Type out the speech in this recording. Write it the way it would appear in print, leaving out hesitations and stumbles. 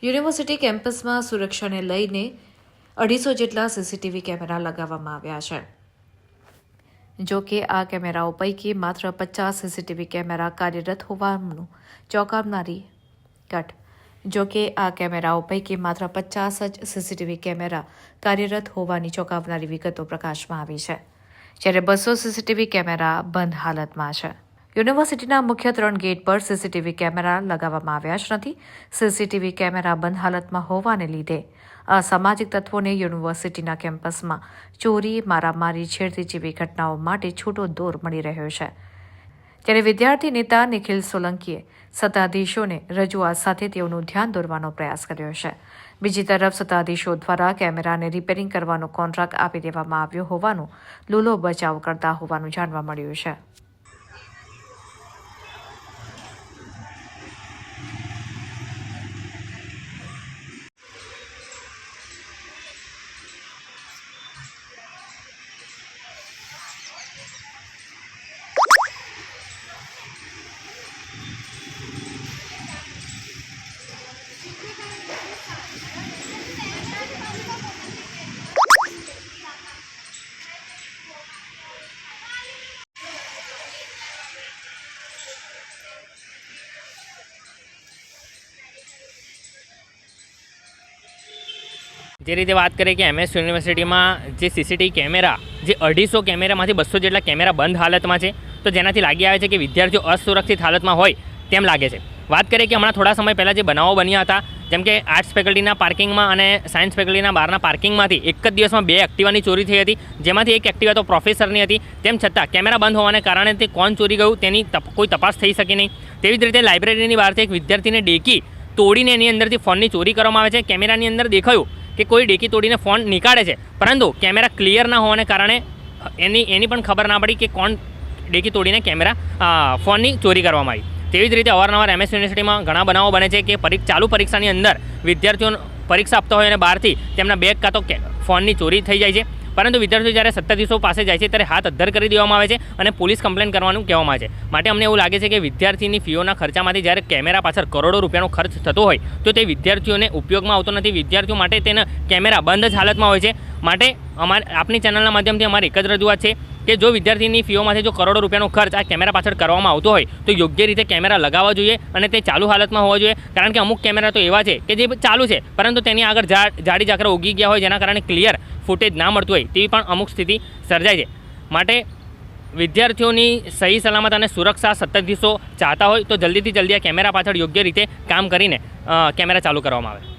University કેમ્પસમાં સુરક્ષાને લઈને 250 જેટલા સીસીટીવી કેમેરા લગાવવામાં આવ્યા છે. જો કે આ કેમેરાઓ પૈકી માત્ર 50 સીસીટીવી કેમેરા કાર્યરત હોવાનું ચોંકાવનારી ઘટ. જો કે આ કેમેરાઓ પૈકી માત્ર 50 જ સીસીટીવી કેમેરા કાર્યરત હોવાની ચોંકાવનારી વિગતો પ્રકાશમાં આવી છે, જ્યારે 200 સીસીટીવી કેમેરા બંધ હાલતમાં છે. યુનિવર્સિટીના મુખ્ય 3 ગેટ પર સીસીટીવી કેમેરા લગાવવામાં આવ્યા જ નથી. સીસીટીવી કેમેરા બંધ હાલતમાં હોવાને લીધે અસામાજિક તત્વોને યુનિવર્સિટીના કેમ્પસમાં ચોરી, મારામારી, છેડતી જેવી ઘટનાઓ માટે છૂટો દોર મળી રહ્યો છે. ત્યારે વિદ્યાર્થી નેતા નિખિલ સોલંકીએ સત્તાધીશોને રજૂઆત સાથે તેઓનું ધ્યાન દોરવાનો પ્રયાસ કર્યો છે. બીજી તરફ સત્તાધીશો દ્વારા કેમેરાને રિપેરિંગ કરવાનો કોન્ટ્રાક્ટ આપી દેવામાં આવ્યો હોવાનું લૂલો બચાવ કરતા હોવાનું જાણવા મળ્યું છે. જે રીતે વાત કરીએ કે MS યુનિવર્સિટીમાં જે સીસીટીવી કેમેરા જે 250 કેમેરામાંથી 200 જેટલા કેમેરા બંધ હાલતમાં છે, તો જેનાથી લાગી આવે છે કે વિદ્યાર્થીઓ અસુરક્ષિત હાલતમાં હોય તેમ લાગે છે. વાત કરીએ કે હમણાં થોડા સમય પહેલાં જે બનાવો બન્યા હતા, જેમ કે આર્ટ્સ ફેકલ્ટીના પાર્કિંગમાં અને સાયન્સ ફેકલ્ટીના બહારના પાર્કિંગમાંથી એક જ દિવસમાં 2 એક્ટિવાની ચોરી થઈ હતી, જેમાંથી એક એક્ટિવા તો પ્રોફેસરની હતી. તેમ છતાં કેમેરા બંધ હોવાને કારણે તે કોણ ચોરી ગયું તેની કોઈ તપાસ થઈ શકી નહીં. તેવી જ રીતે લાઇબ્રેરીની બહારથી એક વિદ્યાર્થીને ડેકી તોડીને એની અંદરથી ફોનની ચોરી કરવામાં આવે છે. કેમેરાની અંદર દેખાયું કે કોઈ ડેકી તોડીને ફોન નીકાળે છે, પરંતુ કેમેરા ક્લિયર ના હોવાને કારણે એની પણ ખબર ના પડી કે કોણ ડેકી તોડીને ફોનની ચોરી કરવામાં આવી. તેવી જ રીતે અવારનવાર MS યુનિવર્સિટીમાં ઘણા બનાવો બને છે કે ચાલુ પરીક્ષાની અંદર વિદ્યાર્થીઓ પરીક્ષા આપતા હોય અને બહારથી તેમના બેગ કાં તો ફોનની ચોરી થઈ જાય છે, પરંતુ વિદ્યાર્થીઓ જ્યારે સત્તાધીશો પાસે જાય છે ત્યારે હાથ અદ્ધર કરી દેવામાં આવે છે અને પોલીસ કમ્પ્લેન કરવાનું કહેવામાં આવે છે. માટે અમને એવું લાગે છે કે વિદ્યાર્થીની ફીઓના ખર્ચામાંથી જ્યારે કેમેરા પાછળ કરોડો રૂપિયાનો ખર્ચ થતો હોય તો તે વિદ્યાર્થીઓને ઉપયોગમાં આવતો નથી. વિદ્યાર્થીઓ માટે તેના કેમેરા બંધ જ હાલતમાં હોય છે. માટે આપની ચેનલના માધ્યમથી અમારી એક જ રજૂઆત છે કે જો વિદ્યાર્થીની ફીઓમાંથી જો કરોડો રૂપિયાનો ખર્ચ આ કેમેરા પાછળ કરવામાં આવતો હોય તો યોગ્ય રીતે કેમેરા લગાવવા જોઈએ અને તે ચાલુ હાલતમાં હોવા જોઈએ. કારણ કે અમુક કેમેરા તો એવા છે કે જે ચાલુ છે, પરંતુ તેની આગળ જાડી ઝાકરા ઉગી ગયા હોય, જેના કારણે ક્લિયર ફૂટેજ ના મળતું હોય તેવી પણ અમુક સ્થિતિ સર્જાય છે. માટે વિદ્યાર્થીઓની સહી સલામત અને સુરક્ષા સત્તાધીશો ચાહતા હોય તો જલ્દીથી જલ્દી આ કેમેરા પાછળ યોગ્ય રીતે કામ કરીને કેમેરા ચાલુ કરવામાં આવે.